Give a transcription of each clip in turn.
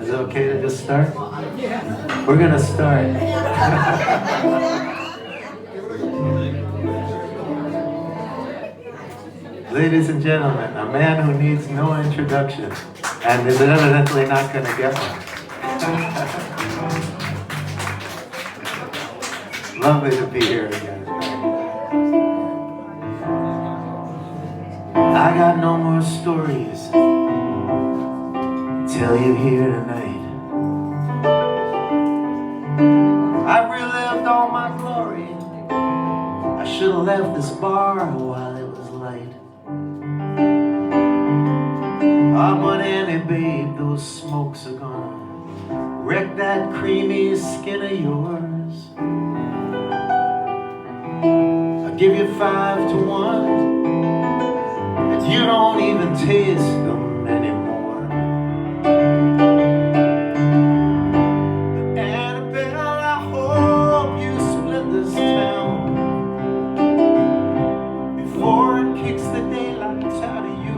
Is it okay to just start? We're gonna start. Ladies and gentlemen, a man who needs no introduction and is evidently not gonna get one. Lovely to be here again. I got no more stories to tell you here tonight. I relived all my glory. I should have left this bar while it was light. Ah, but Annie, babe, those smokes are gonna wreck that creamy skin of yours. I'll give you 5 to 1, and you don't even taste them anymore. But Anabel, I hope you split this town before it kicks the daylights out of you.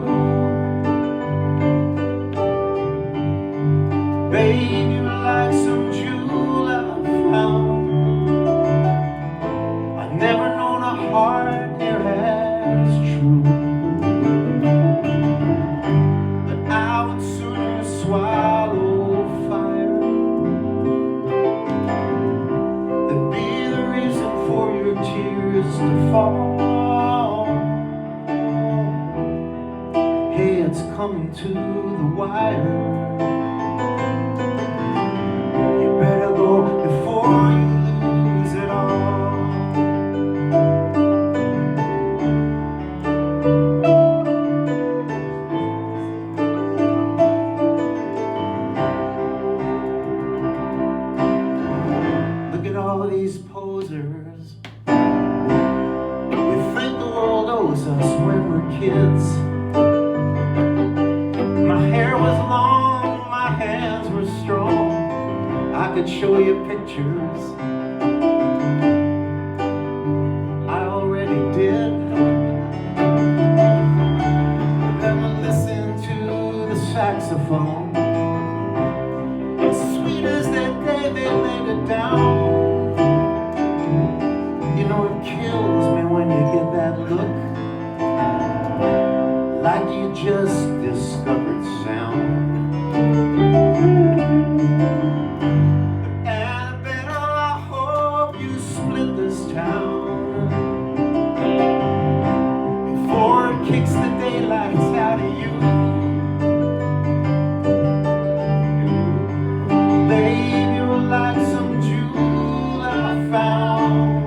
Babe, you like some jewel I found. I've never known a heart near as true. But I would sooner swallow fire than be the reason for your tears to fall. Hey, it's coming to the wire. Better go before you lose it all. Look at all these posers. We think the world owes us when we're kids. My hair was long, my hands were strong. I could show you pictures I already did. Then listen to the saxophone. As sweet as that day they laid it down. You know it kills me when you get that look, like you just discovered sound. Kicks the daylights out of you. Babe, you're like some jewel I found.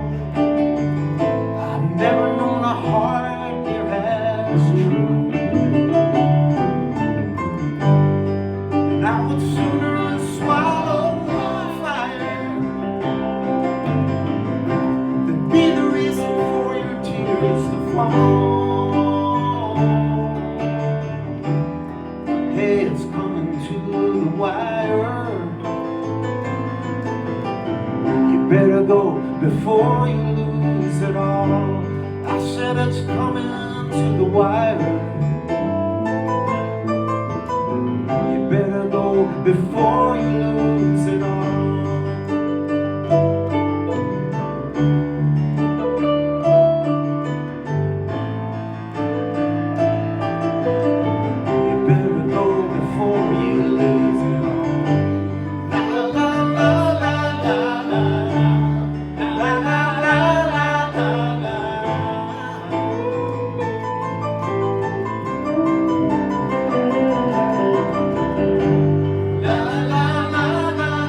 I've never known a heart near as true. And I would sooner swallow fire than be the reason for your tears to fall. It's coming to the wire. You better go before you lose it all. I said it's coming to the wire. You better go before you lose it all. La la la la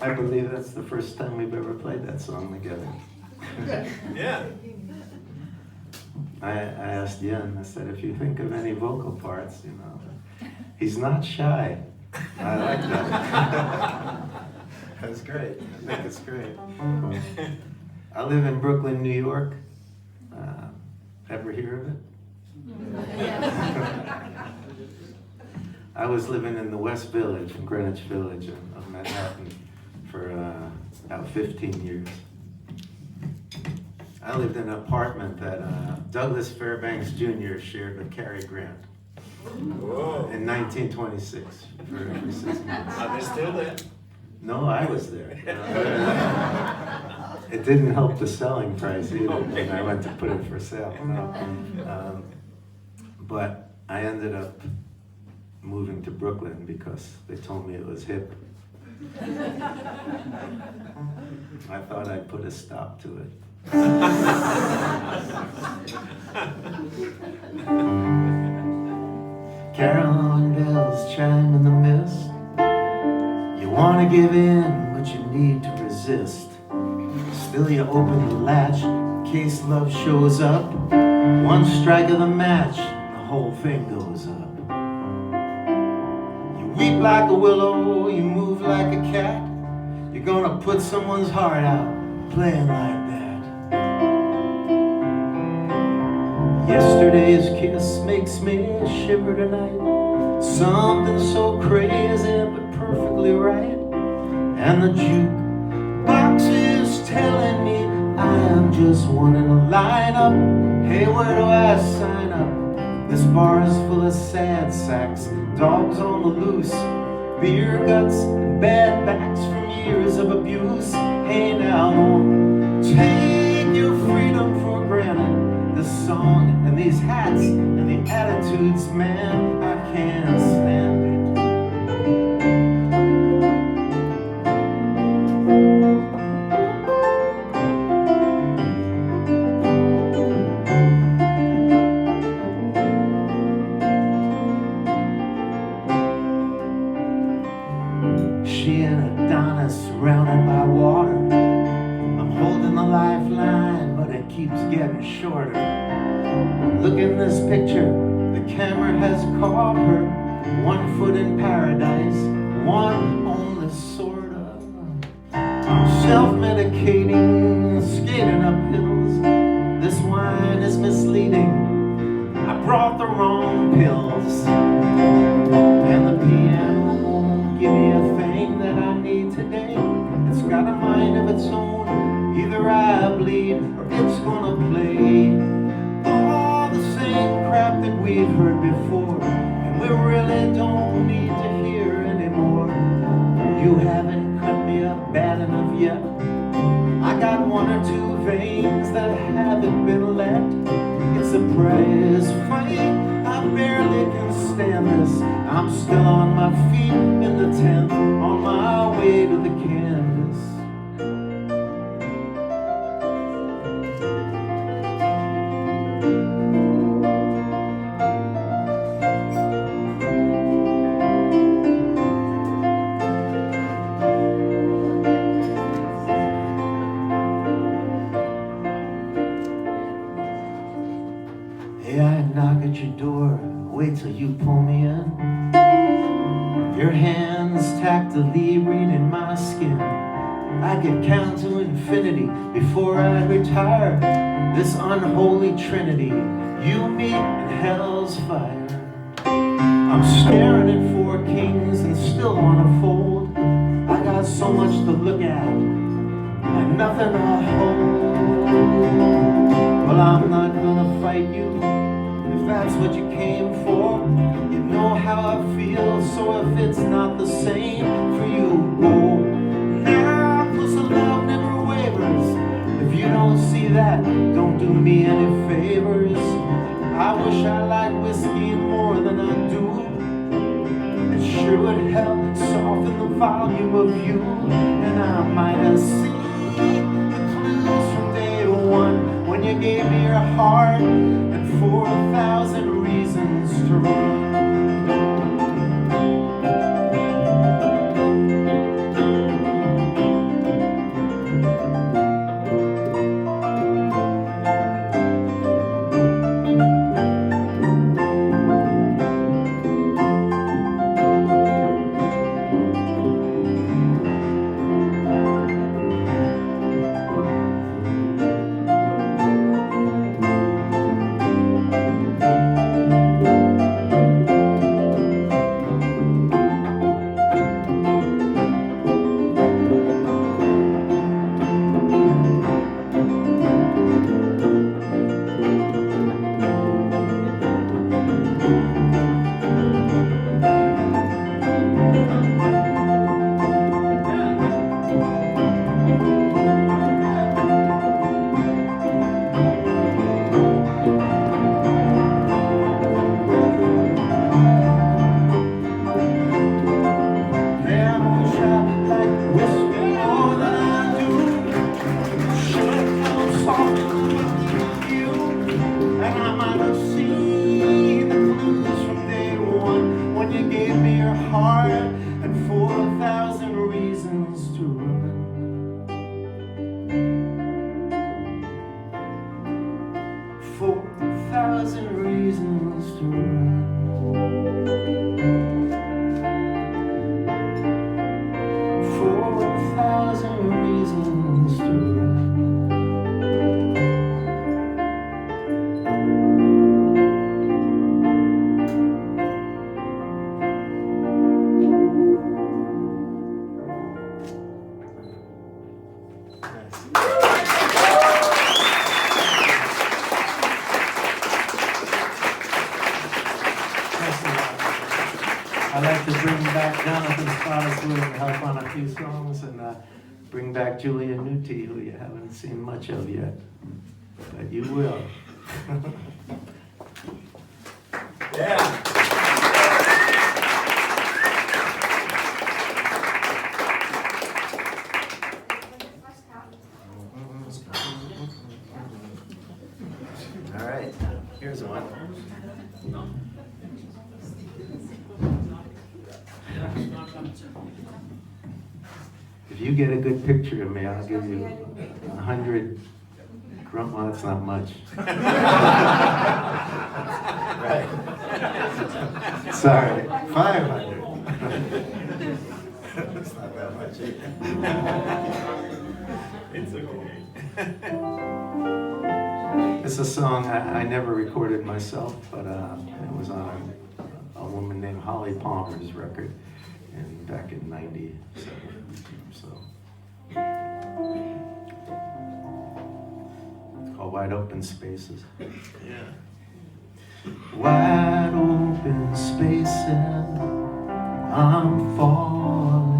I believe that's the first time we've ever played that song together. Yeah. I asked Yen, I said, if you think of any vocal parts, you know, he's not shy. I like that. That's great. I think it's great. I live in Brooklyn, New York. Ever hear of it? I was living in the West Village, in Greenwich Village of Manhattan for about 15 years. I lived in an apartment that Douglas Fairbanks Jr. shared with Cary Grant. Whoa. In 1926 for 6 months. Are they still there? No, I was there. It didn't help the selling price either when I went to put it for sale. No. But I ended up moving to Brooklyn because they told me it was hip. I thought I'd put a stop to it. Caroline bells chime in the mist. You want to give in, but you need to resist. Still you open the latch in case love shows up. One strike of the match, the whole thing goes up. You weep like a willow, you move like a cat. You're gonna put someone's heart out playing like that. Yesterday's kiss makes me shiver tonight. Something so crazy but perfectly right. And the jukebox is telling me I'm just one in a lineup. Hey, where do I sign up? This bar is full of sad sacks, dogs on the loose, beer guts and bad backs from years of abuse. Hey now, don't take your freedom for granted. This song and these hats and the attitudes, man, I can't stand it. She and Adonis surrounded by water. I'm holding the lifeline, but it keeps getting shorter. Look in this picture, the camera has caught her. 1 foot in paradise, one only sort of. I'm self-medicating, skating up hills. This wine is misleading. I brought the wrong pills. And the piano won't give me a thing that I need today. It's got a mind of its own. Either I bleed or it's gonna play all the same crap that we've heard before, and we really don't need to hear anymore. You haven't cut me up bad enough yet. I got 1 or 2 veins that haven't been let. It's a prize fight. I barely can stand this. I'm still on my feet in the 10th, on my way to the canvas. Hey, I knock at your door, wait till you pull me in. Your hands tactily reading my skin. I could count to infinity before I retire. This unholy trinity, you, me, and hell's fire. I'm staring at 4 kings and still wanna fold. I got so much to look at and nothing to hold. Well, I'm not gonna fight you if that's what you came for. You know how I feel, so if it's not the same for you, go now, 'cause the love never wavers. If you don't see that, don't do me any favors. I wish I liked whiskey more than I do. It sure would help soften the volume of you, and I might have seen the clues from day 1 when you gave me your heart and 4,000 reasons to run. I'd like to bring back Jonathan Spottiswoode and help on a few songs, and bring back Julia Nutti, who you haven't seen much of yet, but you will. Yeah. All right, here's one. If you get a good picture of me, I'll give you 100 grunt. Well, that's not much. Right. Sorry, 500. It's not that much either. It's okay. It's a song I never recorded myself, but it was on a woman named Holly Palmer's record, and back in '97. So it's called Wide Open Spaces. Yeah. Wide open spaces, I'm falling.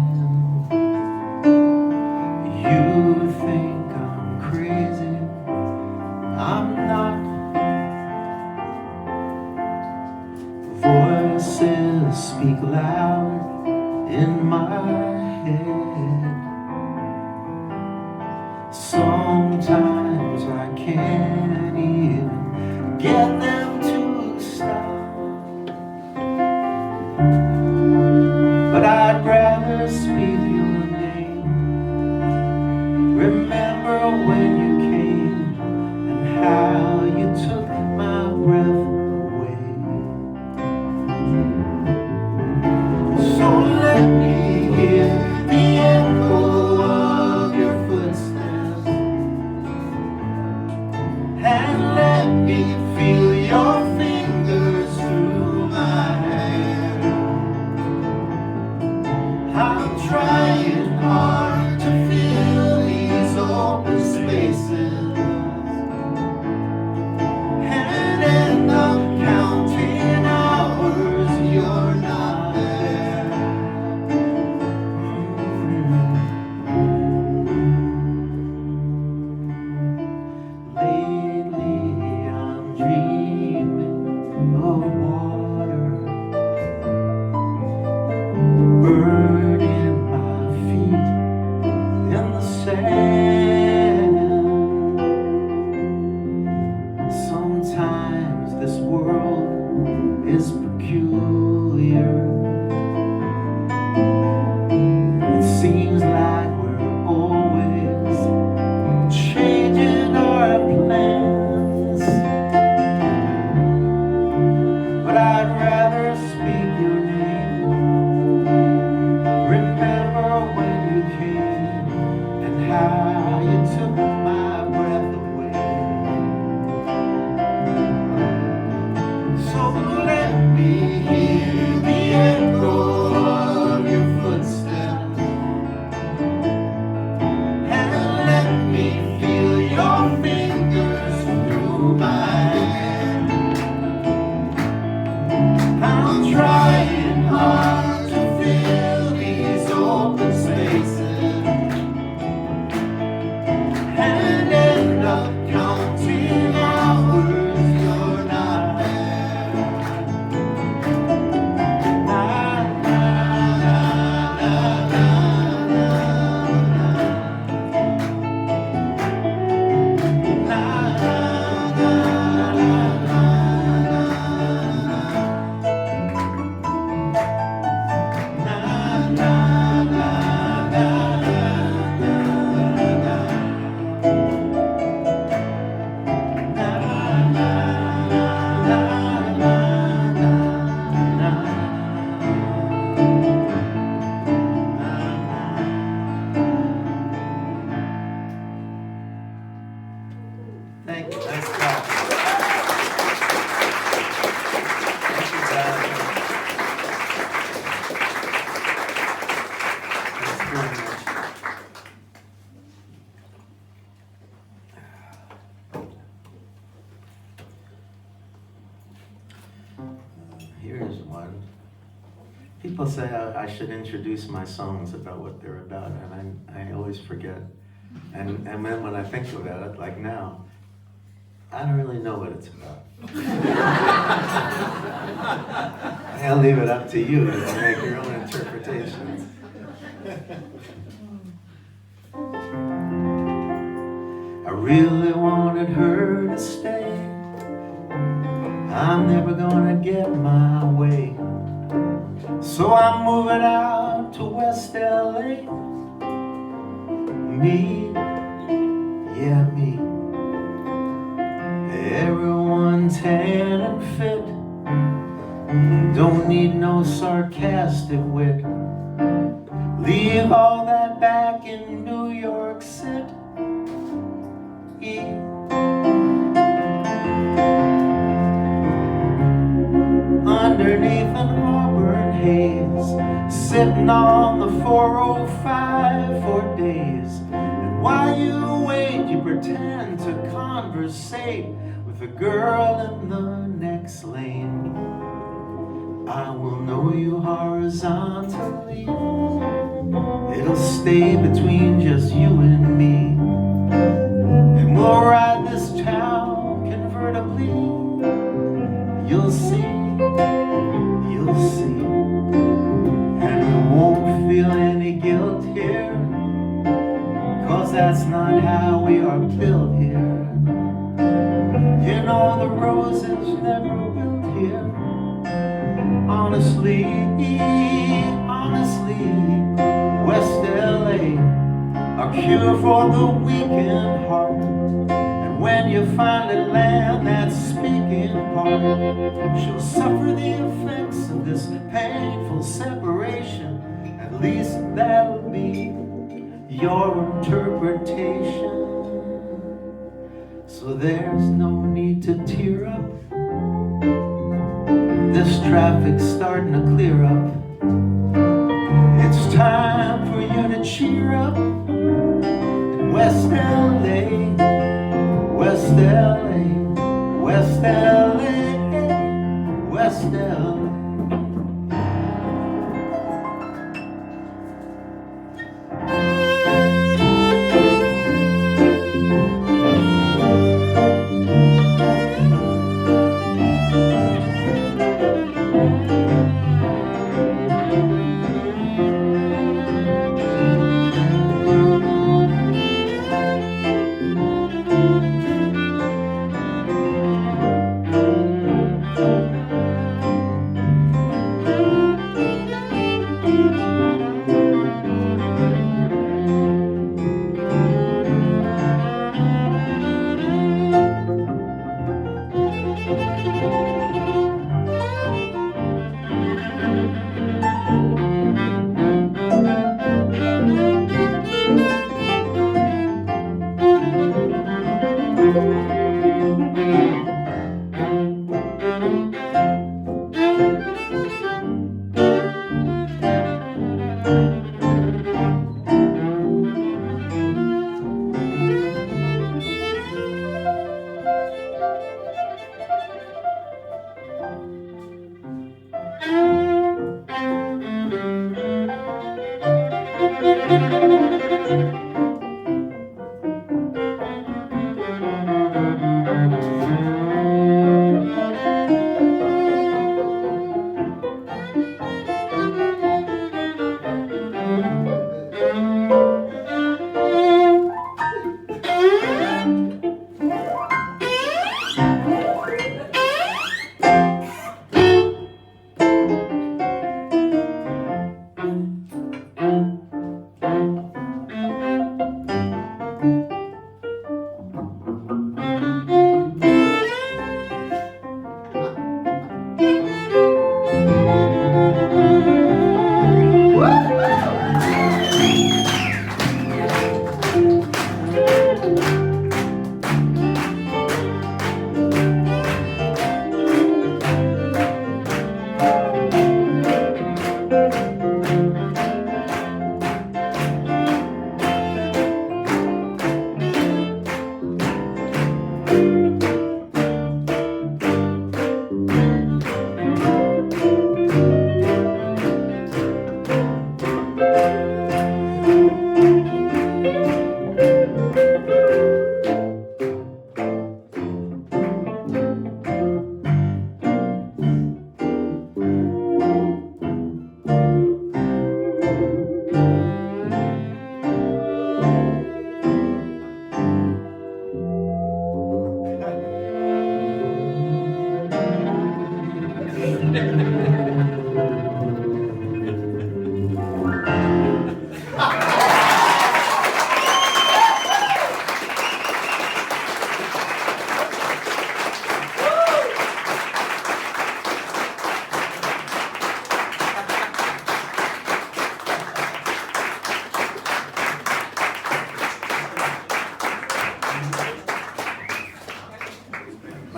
You think I'm crazy, I'm not. Voices speak loud in my head. Sometimes I can't even get them to stop. But I'd rather speak your name. Remember when you came and how you took my breath away. So let me hear the echo of your footsteps, and let me feel your fingers through my hair. I'm trying hard to fill these open spaces and end up counting hours you're not there. Lately I'm dreaming of water burning my feet in the sand. Sometimes this world is peculiar. It seems like we're always changing our plans. But I'd rather speak your name. Remember when you came and how And people say I should introduce my songs about what they're about, and I always forget. And then when I think about it, like now, I don't really know what it's about. I'll leave it up to you to make your own interpretations. I really wanted her to stay. I'm never gonna get my way. So I'm moving out to West LA. Me, yeah, me. Everyone tan and fit. Don't need no sarcastic wit. Leave all that back in New York City. Underneath an auburn haze, sitting on the 405 for days. And while you wait, you pretend to conversate with the girl in the next lane. I will know you horizontally. It'll stay between just you and me. And we'll ride this town convertibly. You'll see, you'll see. And we won't feel any guilt here, 'cause that's not how we are built here. You know the roses never wilt here. Honestly, honestly, West LA, a cure for the weekend heart. And when you finally land that speaking part, she'll suffer the effects of this painful separation. At least that'll be your interpretation. So there's no need to tear up. This traffic's starting to clear up. It's time for you to cheer up. In West LA, West LA, West LA, West LA.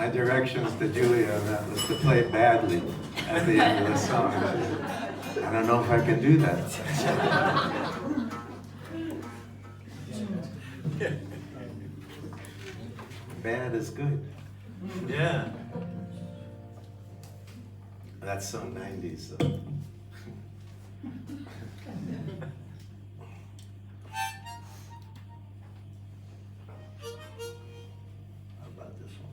My directions to Julia on that was to play badly at the end of the song. I don't know if I can do that. Bad is good. Yeah. That's so 90s though. How about this one?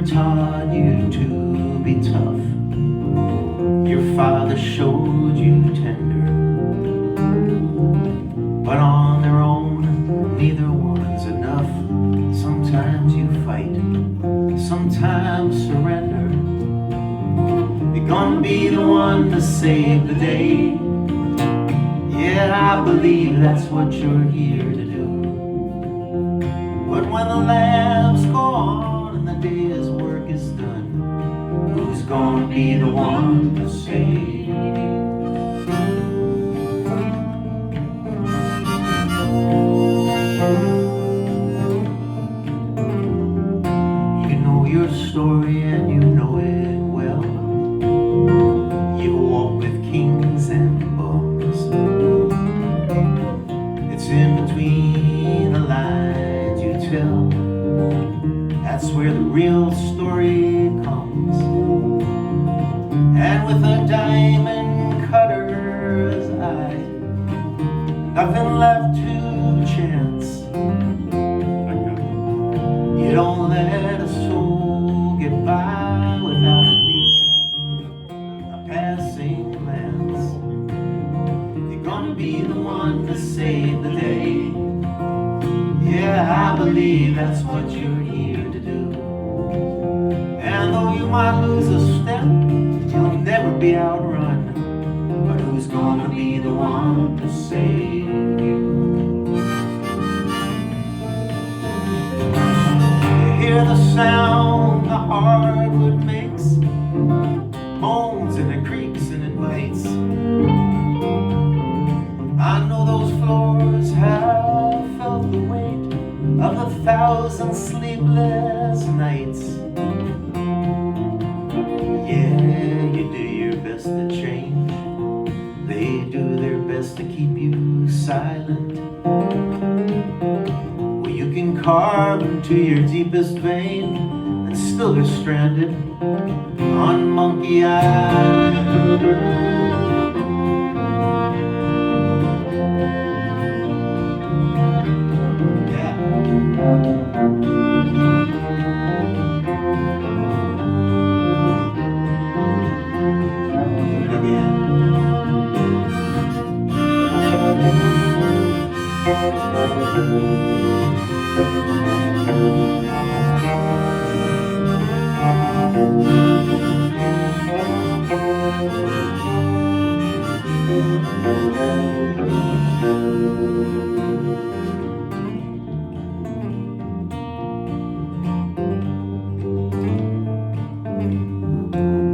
Taught you to be tough. Your father showed you tender. But on their own, neither one's enough. Sometimes you fight, sometimes surrender. You're gonna be the one to save the day. Yeah, I believe that's what you're here to do. But when the lamps go on and the day's work is done, who's gonna be the one to save? You know your story and you know it well. You walk with kings and bums. It's in between the lines you tell. That's where the real story comes. And with a diamond cutter's eye, nothing left to chance. You don't let a soul get by without at least a passing glance. You're gonna be the one to save the day. Yeah, I believe that's what you're here to do. And though you might lose a step, you'll never be outrun. But who's gonna be the one to save you? You hear the sound the hardwood makes, moans and it creaks and it bites. I know those floors have felt the weight of 1,000 sleepless nights. Yeah, you do your best to change. They do their best to keep you silent. Well, you can carve into your deepest vein and still you're stranded on Monkey Island.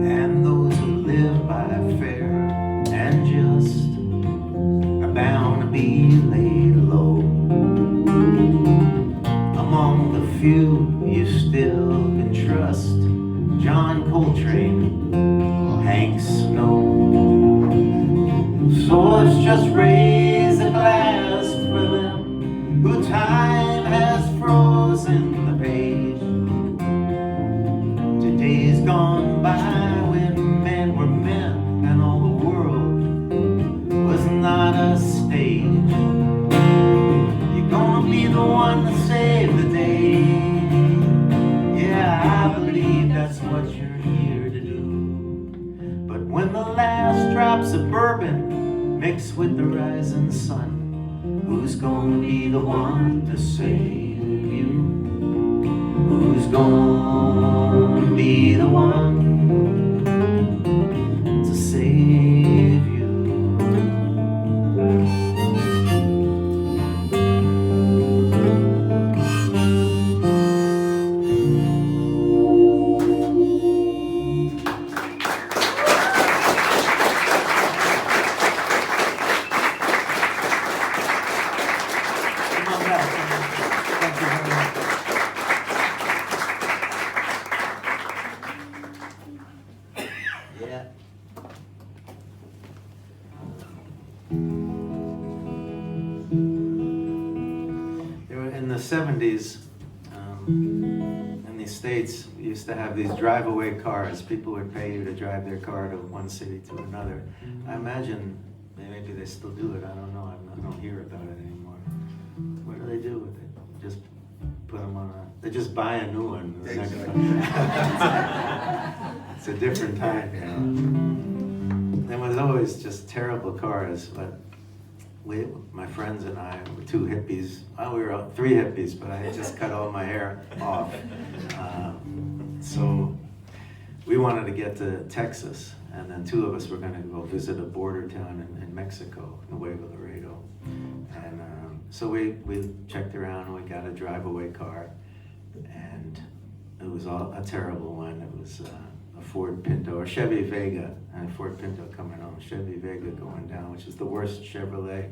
And those who live by fair and just are bound to be laid low. Among the few you still can trust, John Coltrane, Hank Snow. So let's just raise a glass for them who time has frozen the page. Today's gone one to save the day. Yeah, I believe that's what you're here to do. But when the last drops of bourbon mix with the rising sun, who's gonna be the one to save you? Who's gonna be the one to save you? Come on back. Thank you very much. Yeah. There were in the 70s, in the States, we used to have these drive-away cars. People would pay you to drive their car to one city to another. I imagine maybe they still do it. I don't know. I don't hear about it anymore. What do they do with it? Just put them on a... They just buy a new one. It's a different time, you know. There was always just terrible cars, but my friends and I were two hippies. Well, we were three hippies, but I had just cut all my hair off. So we wanted to get to Texas, and then two of us were going to go visit a border town in Mexico, Nuevo Laredo. And so we checked around and we got a drive-away car, and it was a terrible one. It was a Ford Pinto, or Chevy Vega, and a Ford Pinto coming home, Chevy Vega going down, which is the worst Chevrolet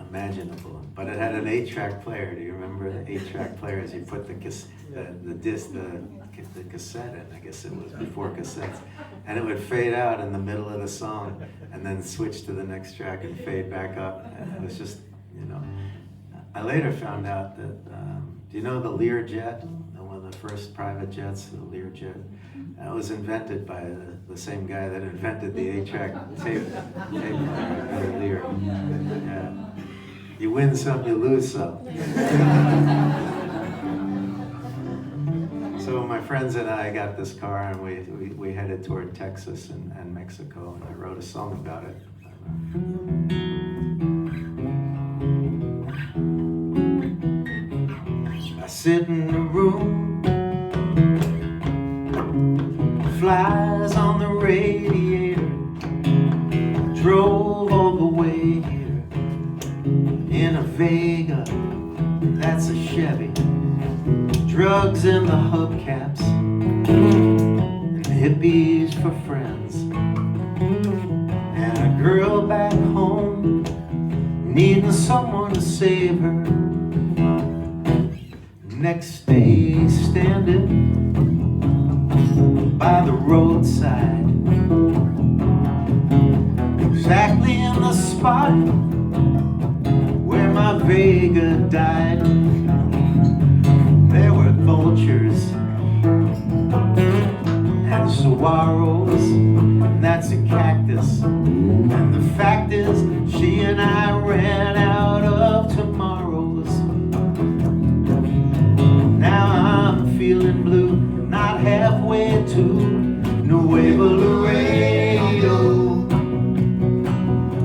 imaginable. But it had an 8-track player. Do you remember the 8-track players? You put the cassette in, I guess it was before cassettes, and it would fade out in the middle of the song and then switch to the next track and fade back up. And it was just, you know. I later found out that, do you know the Learjet? One of the first private jets, the Learjet? It was invented by the same guy that invented the 8-track tape player, Lear. Yeah. You win some, you lose some. So my friends and I got this car, and we headed toward Texas and Mexico, and I wrote a song about it. I sit in a room, flies on the radiator, drove all the way here in a Vega, that's a Chevy, drugs in the hubcaps, and hippies for friends, and a girl back home needing someone to save her. Next day standing by the roadside, exactly in the spot where my Vega died. There were vultures and saguaros, and that's a cactus. And the fact is, she and I ran out of tomorrows. Now I'm feeling blue, not halfway to Nuevo Laredo.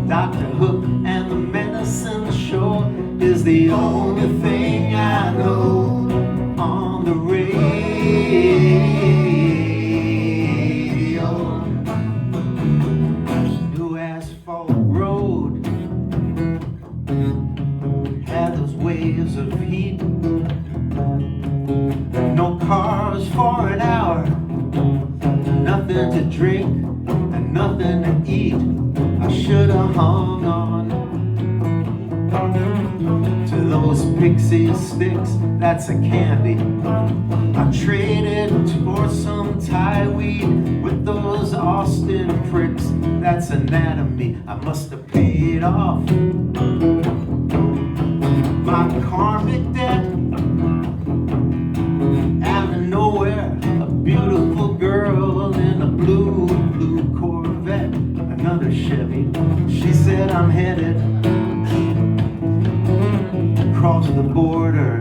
Dr. Hook and the medicine show is the only thing I know on the radio. New asphalt road had those waves of heat. No cars for an hour, nothing to drink and nothing to eat. I should have hung on to those pixie sticks, that's a candy. I traded for some Thai weed with those Austin pricks, that's anatomy. I must have paid off my karmic debt. Out of nowhere, a beautiful girl in a blue Corvette, another Chevy. She said, I'm headed across the border order.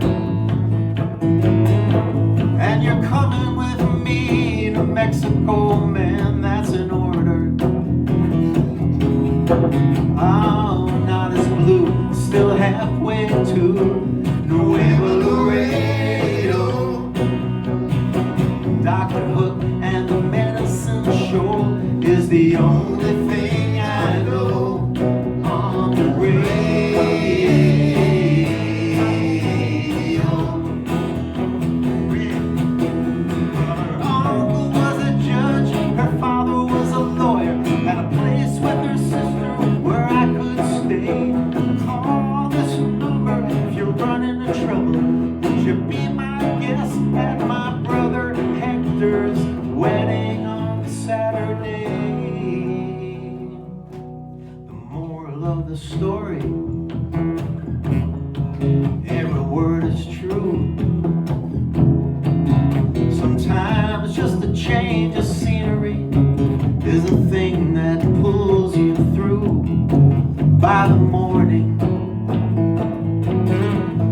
And you're coming with me to Mexico, man, that's an order. Oh, not as blue, still halfway to Nuevo Laredo. Dr. Hook and the medicine show is the only thing I know on the radio. Her uncle was a judge, her father was a lawyer, at a place with her sister where I could stay. Call this number if you're running into trouble. Would you be my guest at my brother Hector's wedding on Saturday? The moral of the story, every word is true. Sometimes just a change of scenery is a thing that pulls you through. By the morning,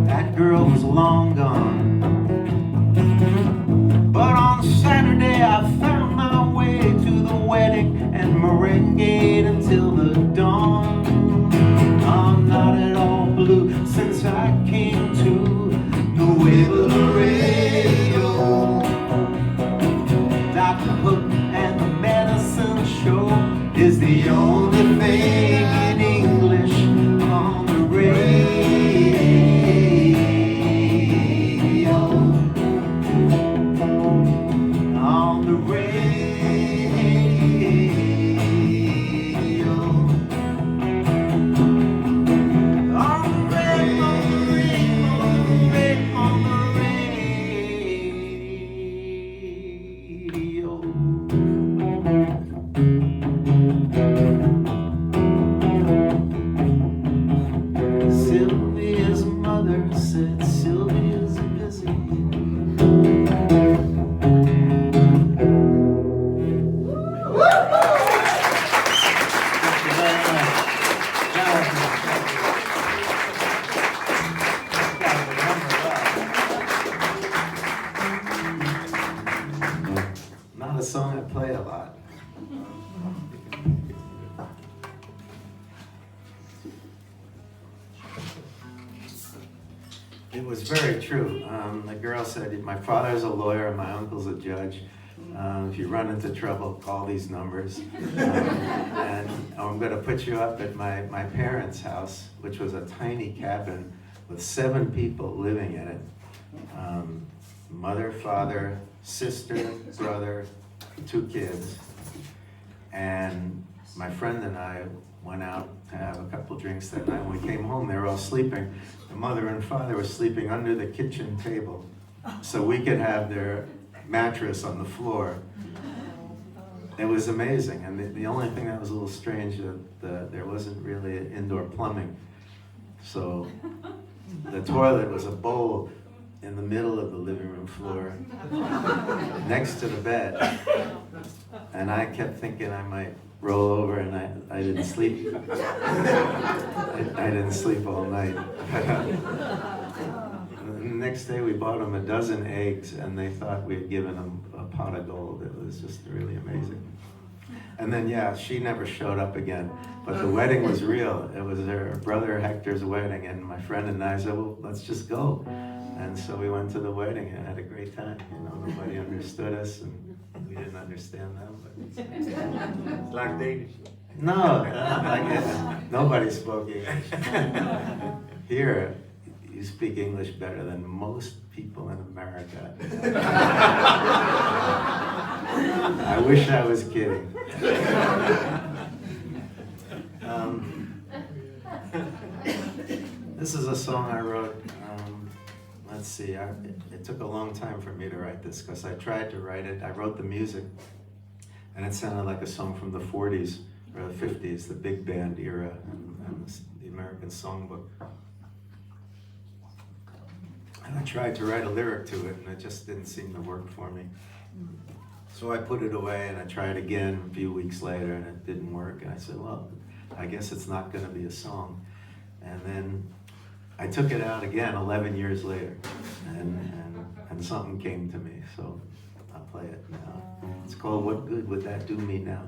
that girl was long gone. But on Saturday I found my way to the wedding and merengue until the dawn. I'm not at all blue since I came to Nuevo Laredo. Dr. Hook and the medicine show is the only thing in English on the radio. On the radio. On the radio. On the radio. Sylvia's mother said Sylvia's busy. Not a song I play a lot. It was very true. The girl said, my father's a lawyer and my uncle's a judge. If you run into trouble, call these numbers. And I'm going to put you up at my parents' house, which was a tiny cabin with 7 people living in it. Mother, father, sister, brother, 2 kids. And my friend and I went out to have a couple drinks that night. When we came home, they were all sleeping. The mother and father were sleeping under the kitchen table so we could have their mattress on the floor. It was amazing. And the only thing that was a little strange, that there wasn't really indoor plumbing. So the toilet was a bowl in the middle of the living room floor next to the bed. And I kept thinking I might roll over, and I didn't sleep. I didn't sleep all night. The next day we bought them a dozen eggs, and they thought we had given them a pot of gold. It was just really amazing. And then, yeah, she never showed up again. But the wedding was real. It was her brother Hector's wedding, and my friend and I said, well, let's just go. And so we went to the wedding and had a great time. You know, nobody understood us, and we didn't understand them. But It's like Danish. no, not like it. Nobody spoke English. Here, you speak English better than most people in America. I wish I was kidding. This is a song I wrote. Let's see, it took a long time for me to write this because I tried to write it. I wrote the music, and it sounded like a song from the 40s or the 50s, the big band era, and the American songbook. And I tried to write a lyric to it, and it just didn't seem to work for me. So I put it away, and I tried again a few weeks later, and it didn't work. And I said, well, I guess it's not going to be a song. And then I took it out again 11 years later, and something came to me, so I'll play it now. It's called What Good Would That Do Me Now?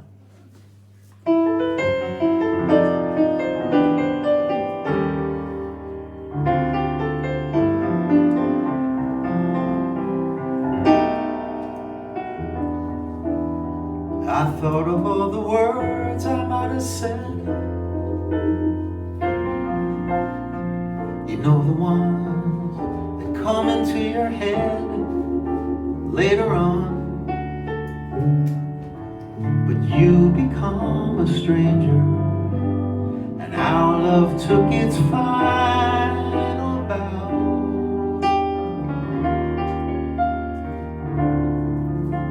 I thought of all the words I might have said. You know, the ones that come into your head later on. But you become a stranger, and our love took its final bow.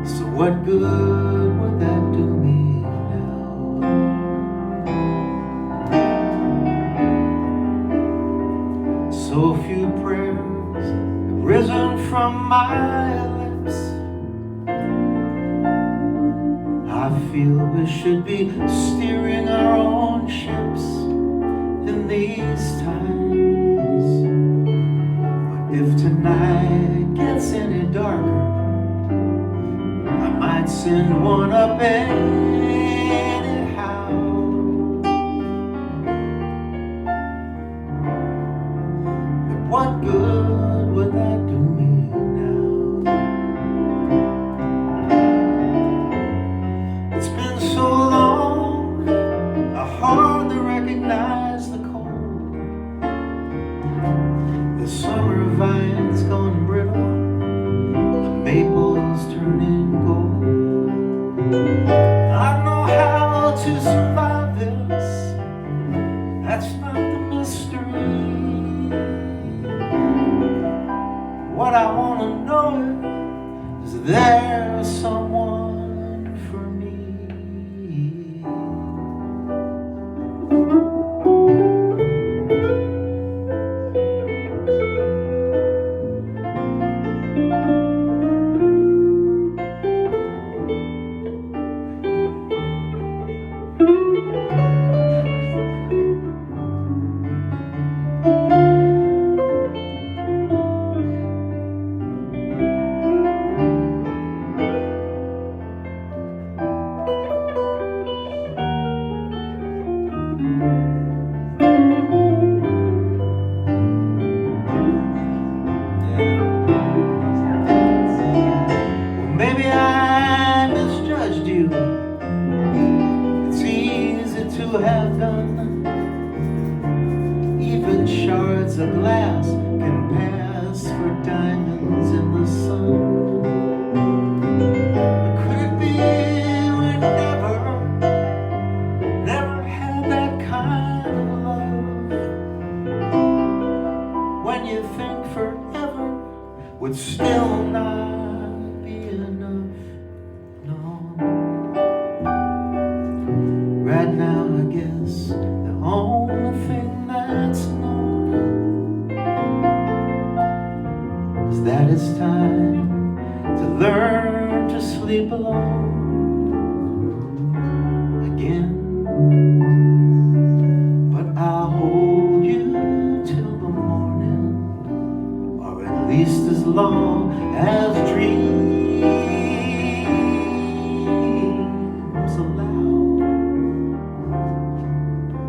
So what good would that do me now? So few prayers have risen from my lips. I feel we should be steering our own ships in these times. But if tonight gets any darker, I might send one up anyhow. But what good would that do me now? It's been so long, I hardly recognize the cold. The summer vine's gone brittle, the maples turning gold. I know how to survive this, that's not the mystery. What I want to know is there someone for me? Maybe I misjudged you. It's easy to have done. Even shards of glass can pass for diamonds in the sun. But could it be we never had that kind of love? When you think forever would still not be enough. No. Right now I guess the only thing that's known is that it's time to learn to sleep alone again. But I'll hold you till the morning, or at least as long as dreams allow.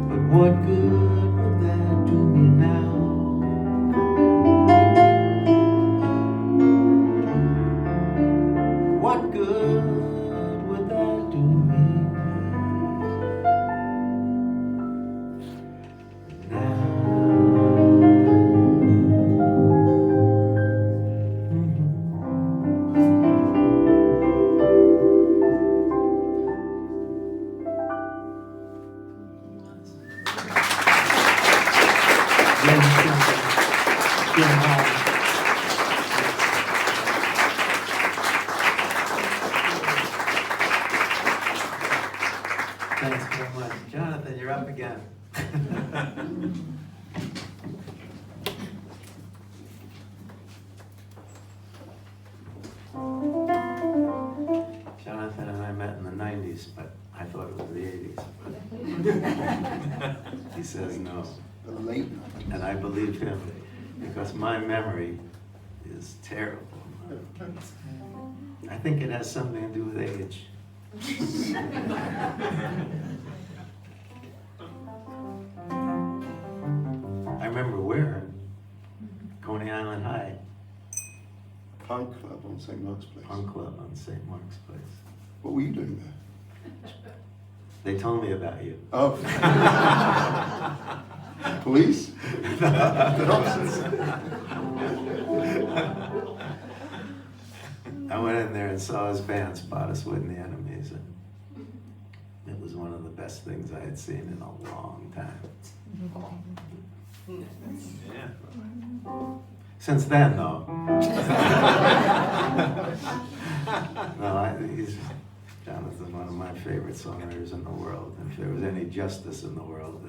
But what good would that do me now? What good would that do me now? Thanks very much. Jonathan, you're up again. Jonathan and I met in the 90s, but I thought it was the 80s. But he says no. The late 90s. And I believe him because my memory is terrible. I think it has something to do with age. I remember where? Coney Island High. Pine Club on St. Mark's Place. Punk Club on St. Mark's Place. What were you doing there? They told me about you. Oh. Police? I went in there and saw his band, Spottiswoode and the Enemies, and it was one of the best things I had seen in a long time. Yeah. Since then, though. Jonathan's one of my favorite songwriters in the world. If there was any justice in the world,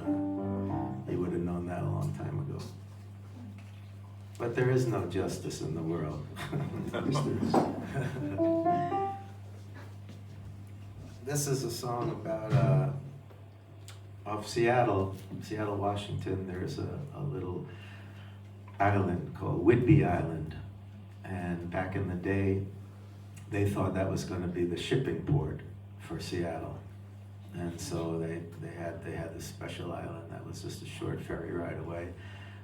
he would have known that a long time ago. But there is no justice in the world. Yes, there is. This is a song about off Seattle, Washington. There's a little island called Whidbey Island, and back in the day, they thought that was going to be the shipping port for Seattle, and so they had this special island that was just a short ferry ride away.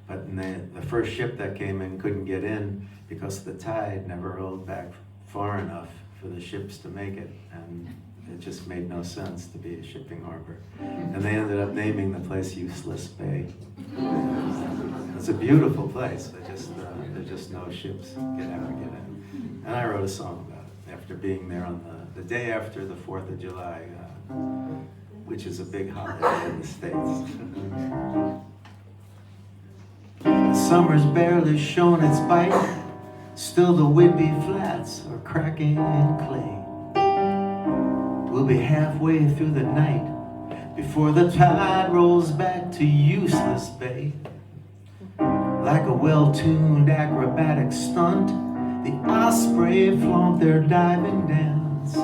But the first ship that came in couldn't get in because the tide never rolled back far enough for the ships to make it, and it just made no sense to be a shipping harbor. And they ended up naming the place Useless Bay. It's a beautiful place. There's just no ships get in. And I wrote a song about it after being there on the day after the 4th of July, which is a big holiday in the States. Summer's barely shown its bite, still the Whidbey Flats are cracking in clay. We'll be halfway through the night before the tide rolls back to Useless Bay. Like a well-tuned acrobatic stunt, the osprey flaunt their diving dance.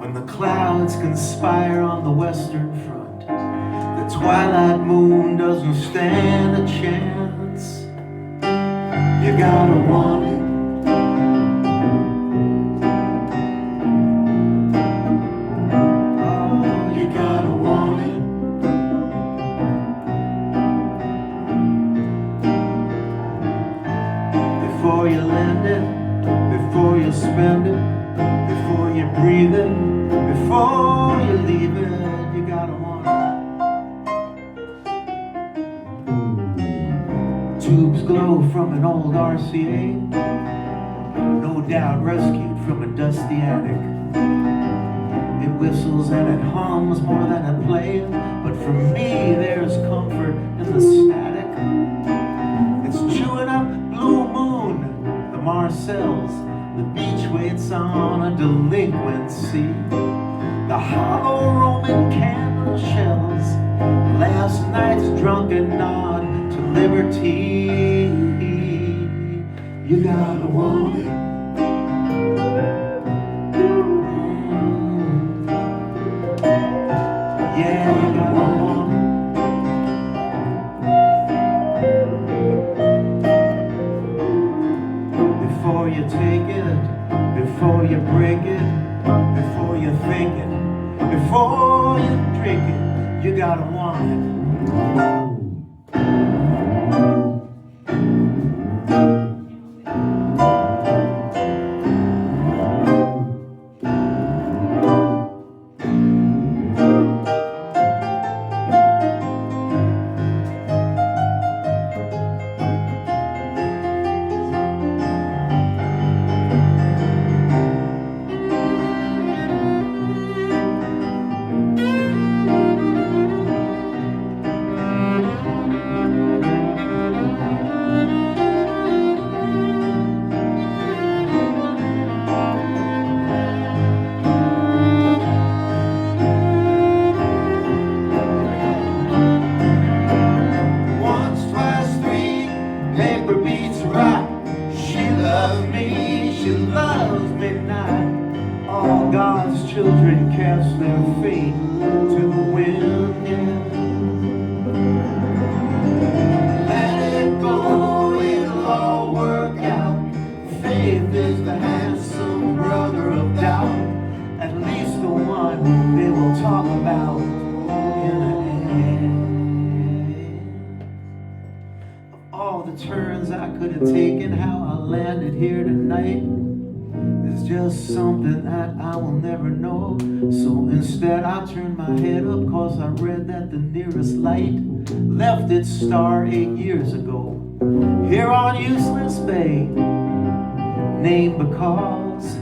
When the clouds conspire on the western front, the twilight moon doesn't stand a chance. You gotta want it. Oh, you gotta want it. Before you lend it, before you spend it, before you breathe it, before you leave it, you gotta want it. Tubes glow from an old RCA, no doubt rescued from a dusty attic. It whistles and it hums more than it plays, but for me there's comfort in the static. It's chewing up Blue Moon, the Marcells, the beach waits on a delinquent sea, the hollow Roman candle shells, last night's drunken nod to liberty. You gotta want it. Yeah, you gotta want it. Before you take it, before you break it, before you think it, before you drink it, you gotta want it. Children cast their fate to the wind, yeah. faith is the handsome brother of doubt, at least the one they will talk about in the end. Of all the turns I could have taken, how I landed here tonight is just something that I will never know. So instead I turned my head up, cause I read that the nearest light left its star 8 years ago, here on Useless Bay, named because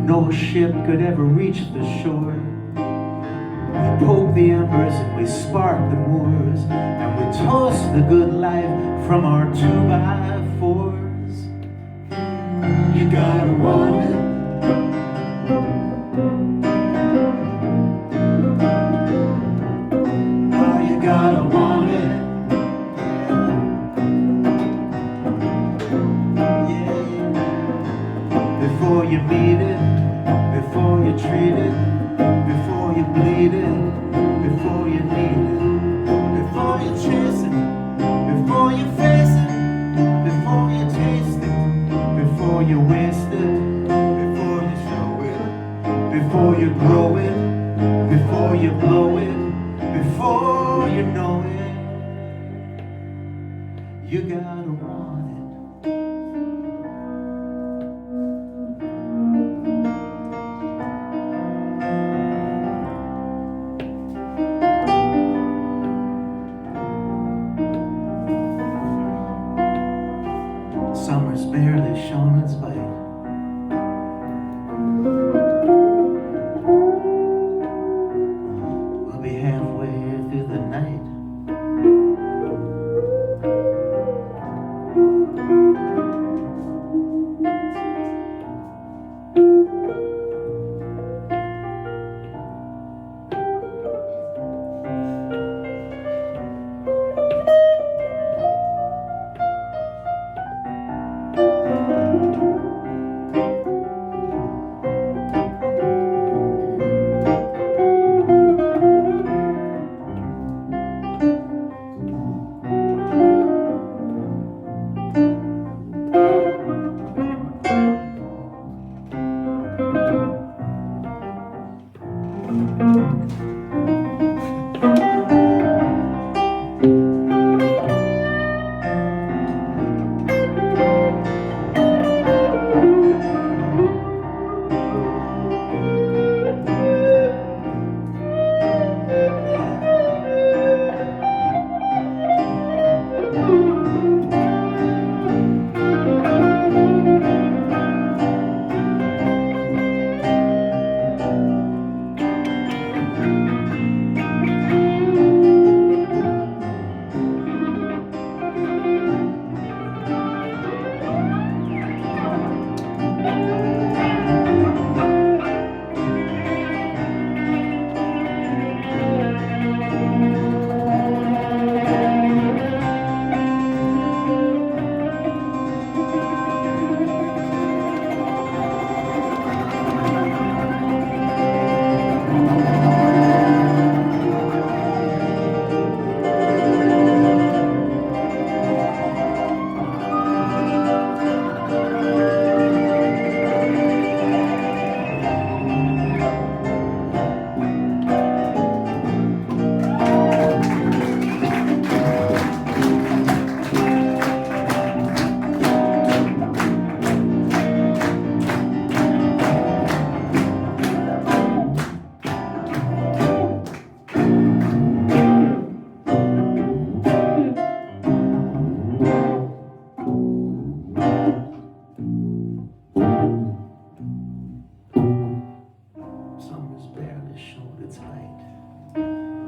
no ship could ever reach the shore. We poke the embers and we spark the moors, and we toast the good life from our 2x4s. You gotta want it. Oh, you gotta want it. Before you meet it, before you treat it, before you bleed it, before you need it, before you chase it, before you face it, before you taste it, before you waste it, before you show it, before you grow it, before you blow it, before you know it, you gotta want it. Summer's barely shown its bite. We'll be halfway through the night.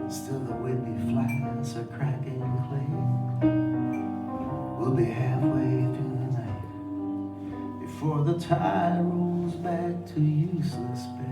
Still the windy flats are cracking clay. We'll be halfway through the night before the tide rolls back to Useless Bay.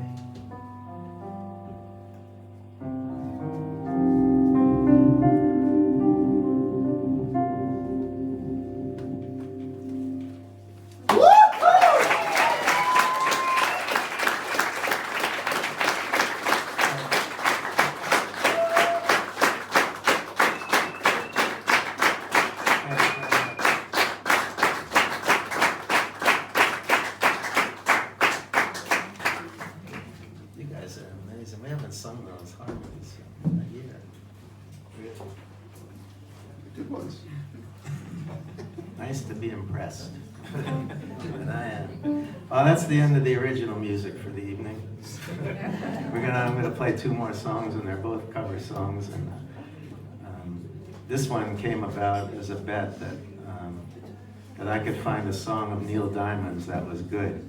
Well, that's the end of the original music for the evening. I'm gonna play two more songs, and they're both cover songs. And this one came about as a bet that I could find a song of Neil Diamond's that was good.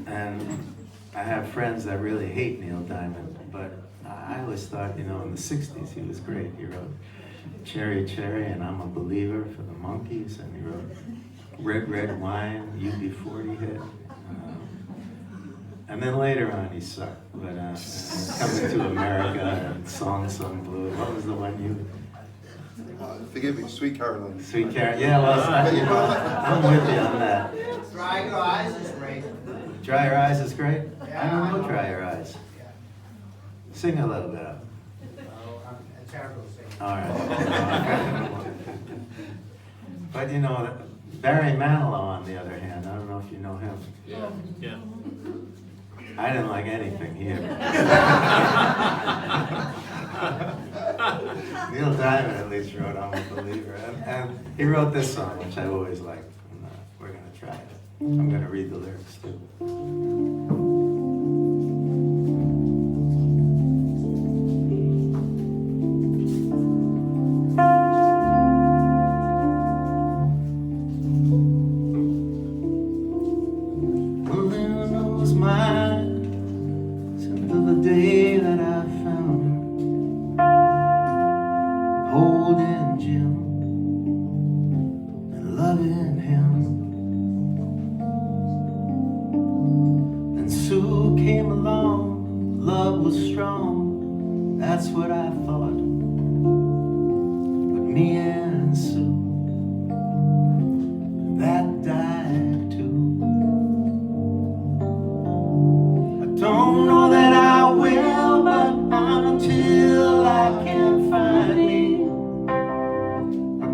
And I have friends that really hate Neil Diamond, but I always thought, in the 60s he was great. He wrote Cherry Cherry and I'm a Believer for the Monkees, and he wrote Red Red Wine, UB40 hit. And then later on he sucked, but Coming to America and Song Sung Blue. What was the one you... Forgive me, Sweet Caroline. Sweet Caroline. Yeah, well, I'm with you on that. Dry Your Eyes is great. Dry Your Eyes is great? I don't know Dry Your Eyes. Sing a little bit of it. I'm terrible at singing. All right. But Barry Manilow, on the other hand, I don't know if you know him. Yeah. Yeah. I didn't like anything he ever. Neil Diamond at least wrote I'm a Believer. And he wrote this song, which I've always liked. And, we're going to try it. I'm going to read the lyrics too. Holding Jim and loving him. And Sue came along, love was strong, that's what I thought. But me and Sue, that died too. I don't know that I will, but until I can find me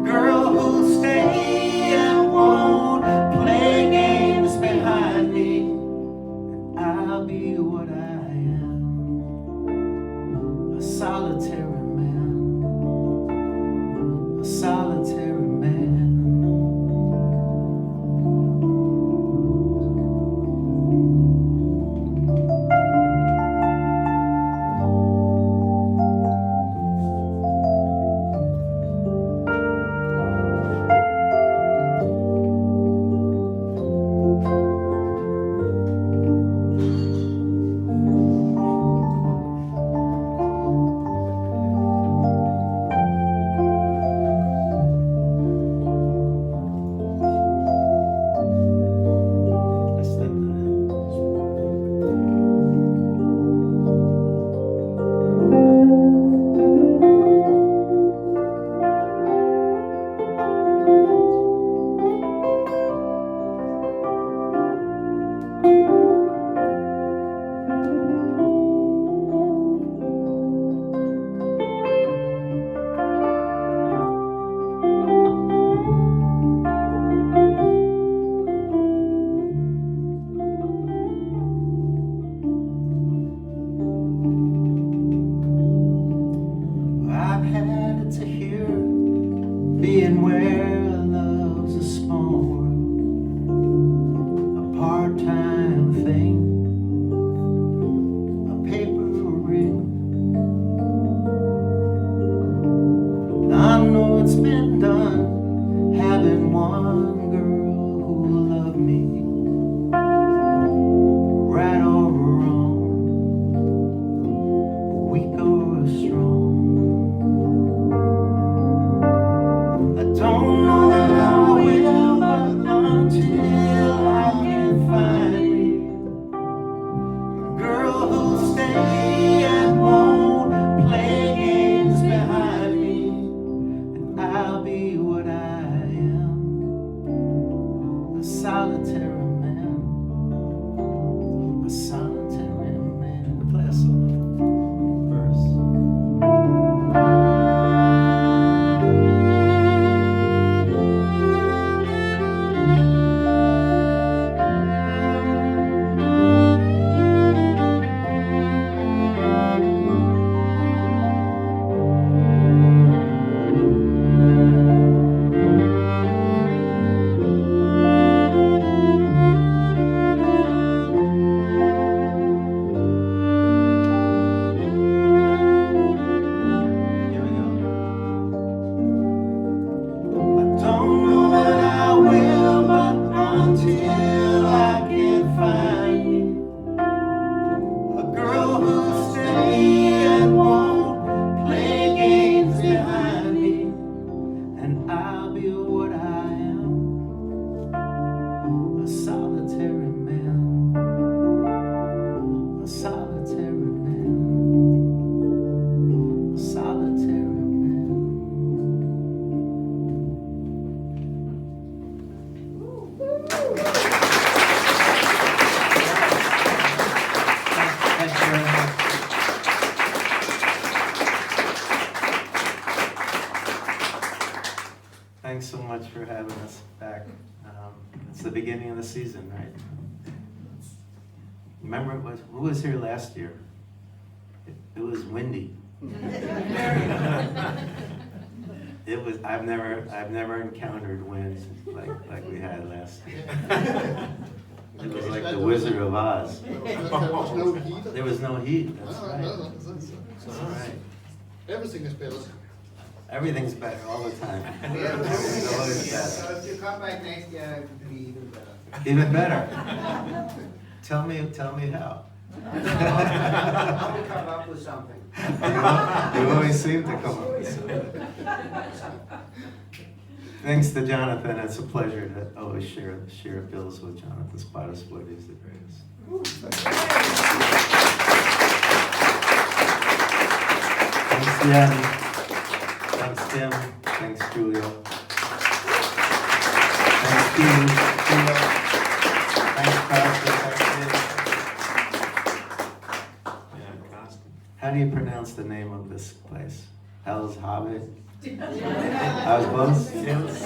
girl who'll stay and won't play games behind me, and I'll be what I am, a solitary man, a season, right? Remember, who was here last year? It was windy. It was. I've never encountered winds like we had last year. It was like the Wizard of Oz. There was no heat. There was no heat. That's right. That's right. Everything is better. Everything's better all the time. Yeah, Everything's always better. so if you come back next year, it will be even better. Even better. Tell me how. I'll come up with something. You always seem to come up with something. Thanks to Jonathan. It's a pleasure to always share bills with Jonathan Spottiswoode. He's the greatest. Thanks, Jen. Thanks, Tim. Thanks, Julio. Thanks, Steve. Thanks, Pastor. Yeah, Carsten. How do you pronounce the name of this place? Hell's Hobbit? I was close? Hills.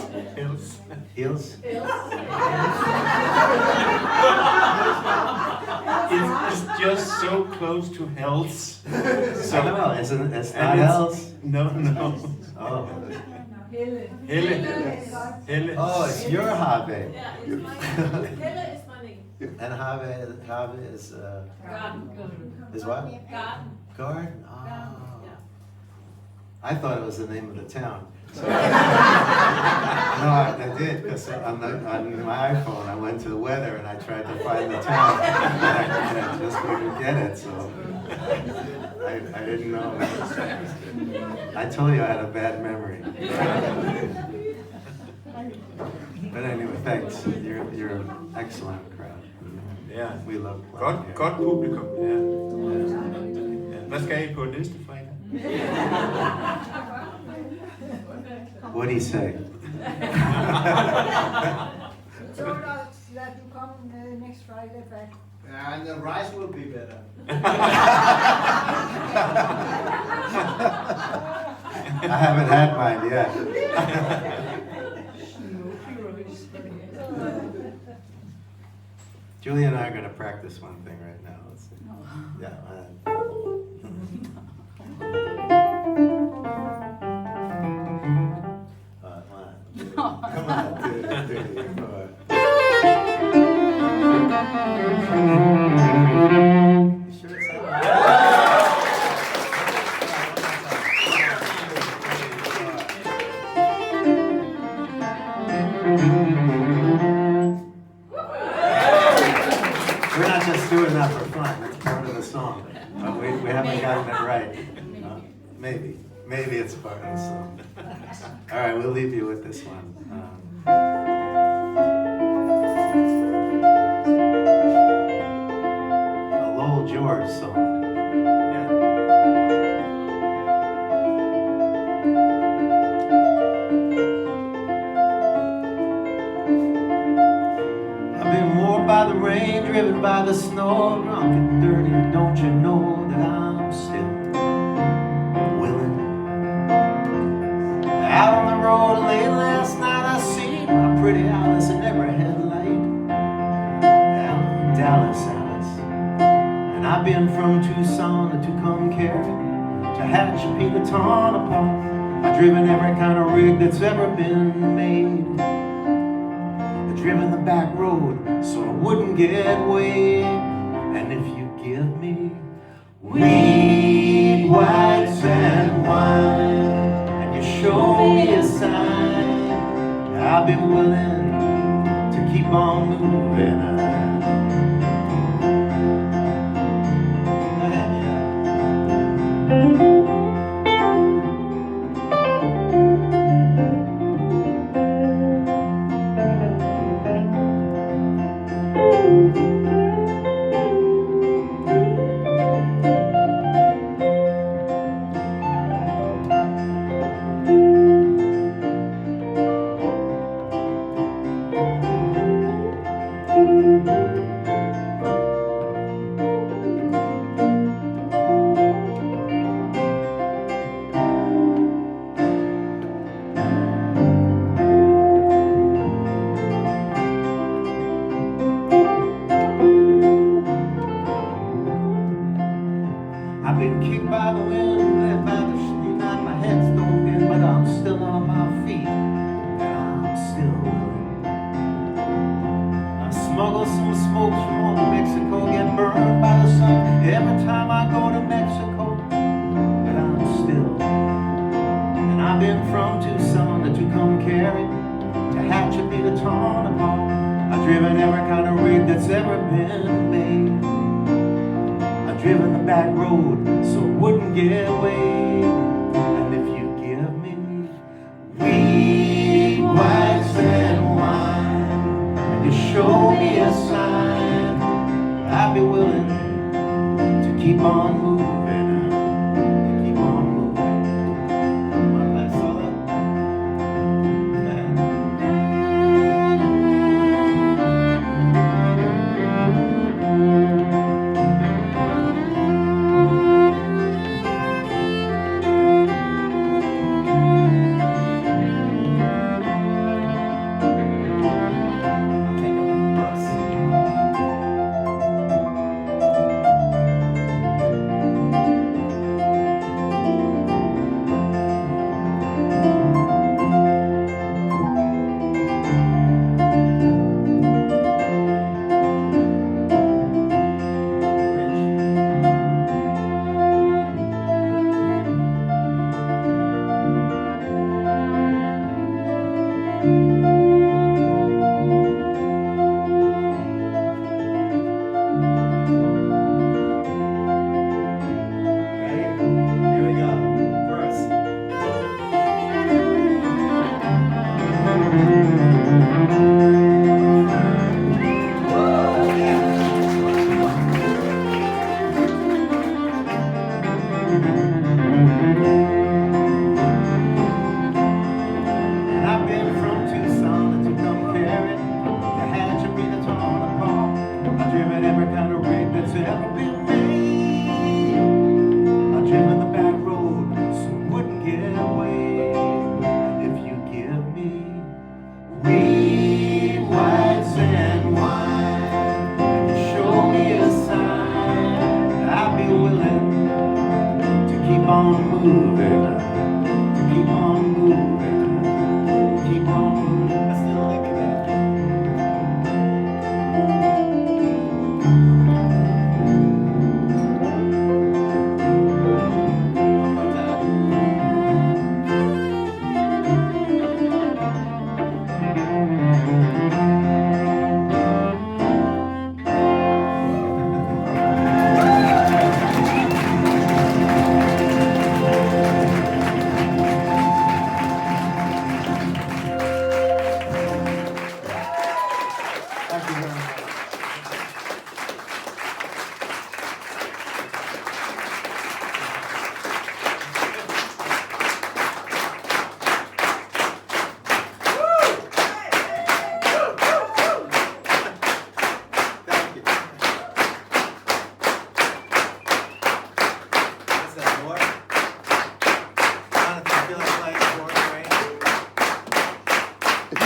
Heels? It's just so close to Hells. I don't know, it's not And Hell's? No. Oh. Helle. Oh, it's your Hobbit. Yeah, it's my Helle is my name. And Hobbit is, Garden. is what? Garden. Garden? Oh. Yeah. I thought it was the name of the town. So, no, I did, because on my iPhone, I went to the weather and I tried to find the town. And I just couldn't get it, so I didn't know. I told you I had a bad memory. But anyway, thanks. You're an excellent crowd. Ja. We love playing here. Godt publikum, ja. Hvad skal I på næste fredag? What'd he say? You told us that you come next Friday back. And the rice will be better. I haven't had mine yet. Julie and I are going to practice one thing right now. Let's see. Yeah. Come on. 2, 3, 4. You sure it's We're not just doing that for fun. It's part of the song. But we haven't gotten it right. Maybe it's part of the song. All right, we'll leave you with this one. A Lowell George song. I've been warped by the rain, driven by the snow, drunk and dirty. Don't you know that I'm still willing? Out on the road late last night, I seen my pretty Alice in every headlight. Dallas Alice. And I've been from Tucson to Tucumcari, to Hatchapee to Tonopah. I've driven every kind of rig that's ever been made. I've driven the back road so I wouldn't get weighed. And if you give me weed, whites, and wine, and you show me a sign, I'll be willing to keep on moving. smokes from old Mexico get burned by the sun every time I go to Mexico. But I'm still, and I've been from Tucson to Tucumcari, to Hatchabee to Tonopah. I've driven every kind of rig that's ever been made. I've driven the back road so it wouldn't get away. And if you give me weed, whites, and wine, and you show me a sign, I'd be willing to keep on moving, to keep on moving. Wanna play a solo?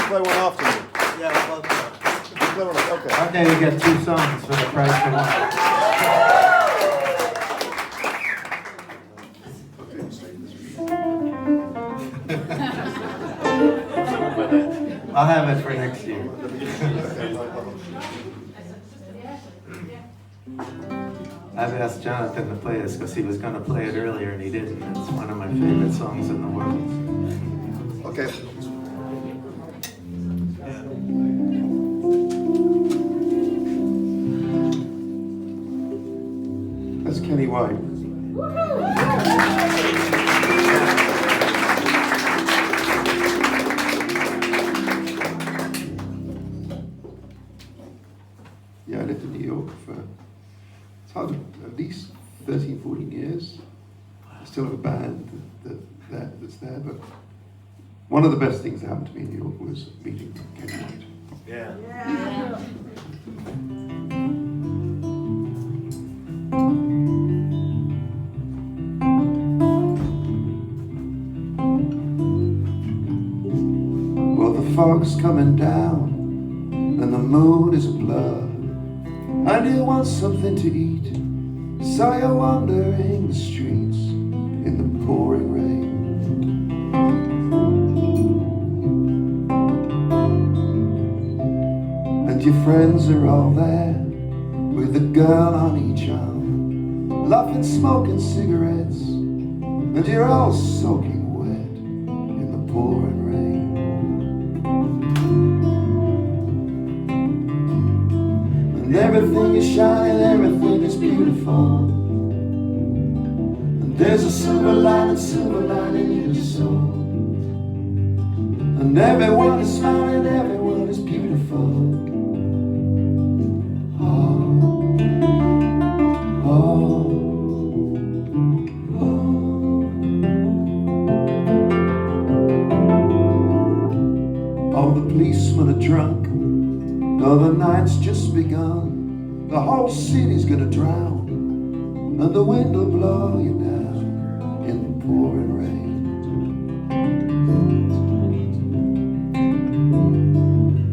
Play one after me. Yeah, well, Play one after. Okay. Okay, we got 2 songs for the price of one. I'll have it for next year. I've asked Jonathan to play this because he was going to play it earlier and he didn't. It's one of my favorite songs in the world. Okay. That's Kenny White. Yeah, I lived in New York for it's hard, at least 13, 14 years. I still have a band that's there, but one of the best things that happened to me in New York was meeting Kenny White. yeah. Well, the fog's coming down and the moon is a blur. I do want something to eat, so you're wandering the streets in the pouring rain. And your friends are all there with a girl on each arm, laughing, smoking cigarettes, and you're all soaking wet in the pouring rain. And everything is shining, everything is beautiful, and there's a silver lining in your soul. And everyone is smiling, everyone is beautiful. Oh, oh, oh. All the policemen are drunk, oh, the night's just begun. The whole city's gonna drown, and the wind will blow you down in the pouring rain.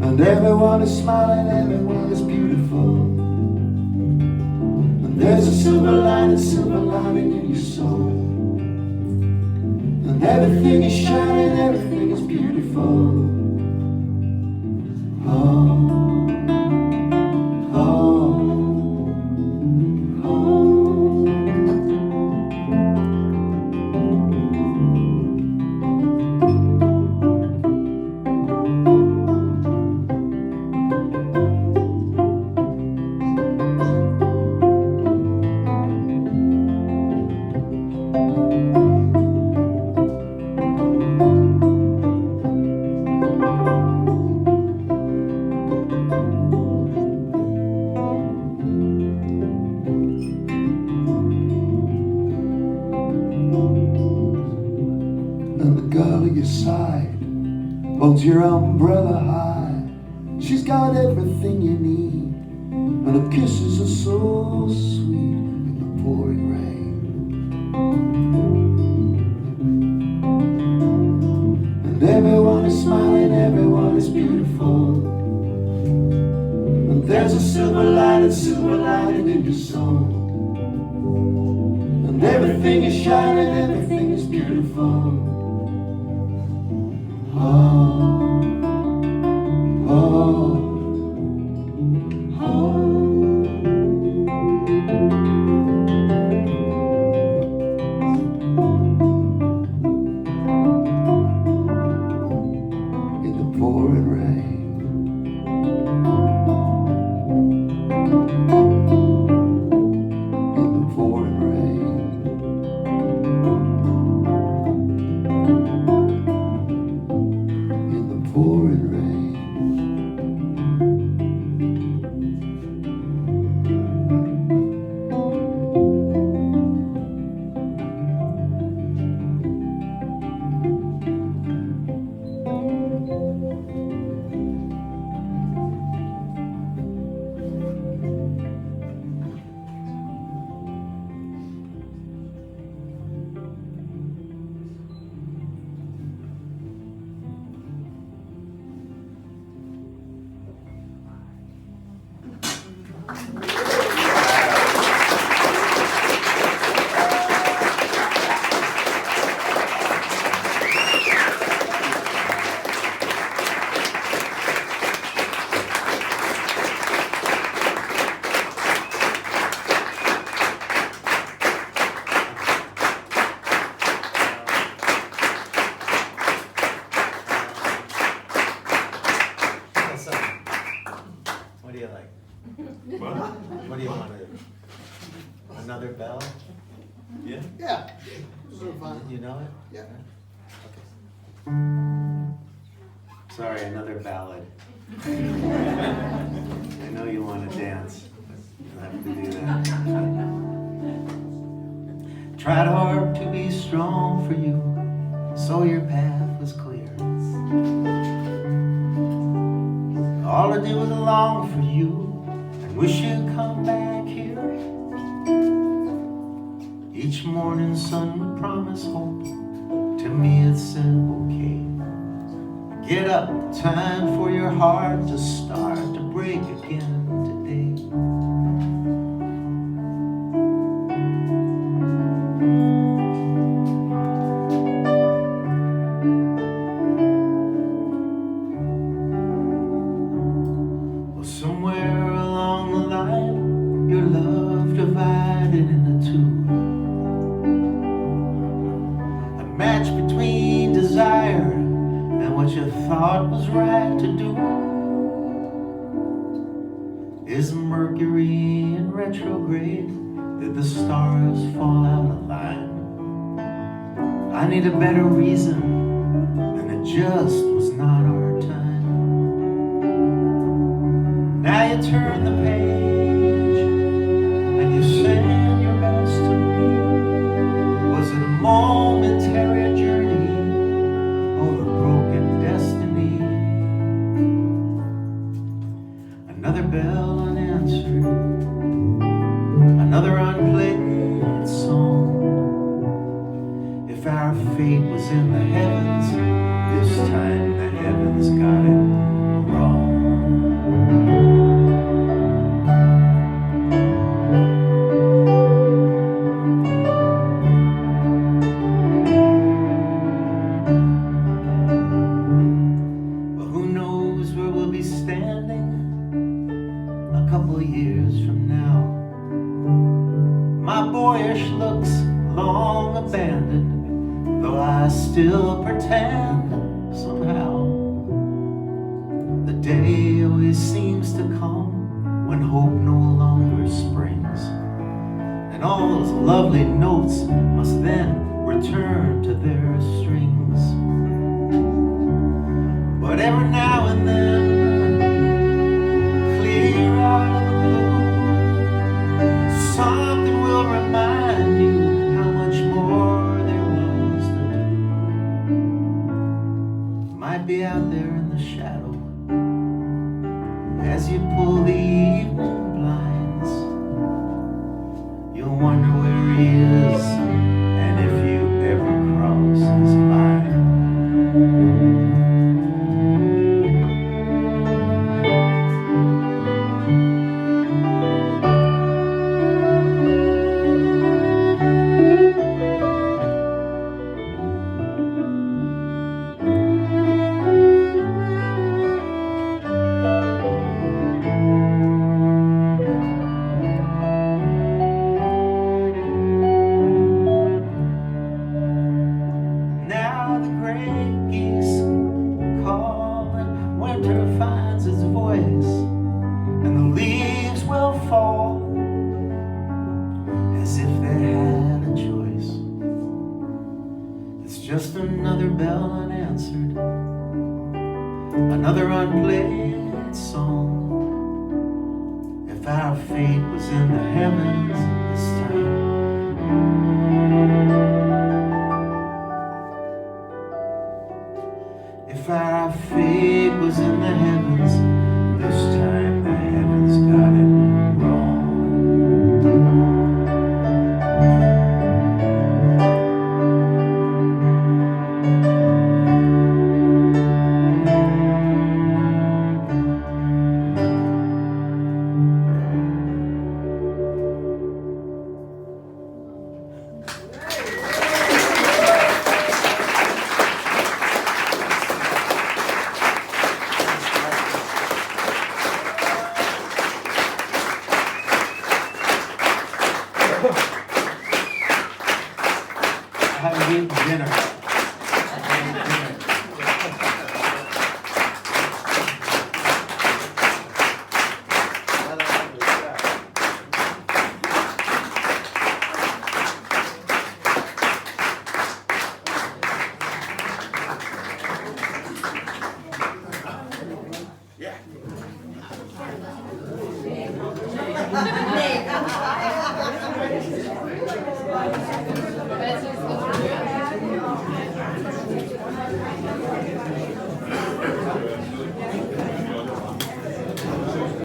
And everyone is smiling, everyone is beautiful, and there's a silver lining in your soul. And everything is shining, everything is beautiful. Oh, oh, oh. And the girl at your side holds your umbrella high. She's got everything you need, and her kisses are so sweet in the pouring rain. And everyone is smiling, everyone is beautiful, and there's a silver lining in your soul. And everything is shining, everything is beautiful. Oh, oh, oh. In the pouring rain. In the pouring rain. In the pouring rain. What do you like? What? What do you want to do? Another bell? Yeah. Yeah. So fun. You know it? Yeah. Okay. Sorry, another ballad. I know you want to dance, but you'll have to do that. Tried hard to be strong for you, so your path was clear. All I did was long for you and wish you'd come back here. Each morning sun would promise hope. To me it said okay. Get up, time for your heart to start to break again today. Well, some Is Mercury in retrograde? Did the stars fall out of line? I need a better reason, and it just was not our time. Now you turn the page, and you send your best to me. Was it a momentary journey, or a broken destiny? Another bell unanswered, another unplayed song. If our fate was in the heavens, this time the heavens got it wrong. But who knows where we'll be standing a couple years from now. My boyish looks long abandoned, though I still pretend somehow. The day always seems to come when hope no longer springs, and all those lovely notes must then return to their strings. But every now and then, clear out of the blue, something will remind you how much more there was to do. Might be out there in the shadow as you pull the evening blinds. You'll wonder where he is and if you ever cross his mind. Now the gray geese call and winter finds its voice, and the leaves will fall as if they had a choice. It's just another bell unanswered, another unplayed song. If our fate was in the heavens this time, if our fate was in the heavens, this time the heavens got it wrong. I haven't eaten dinner.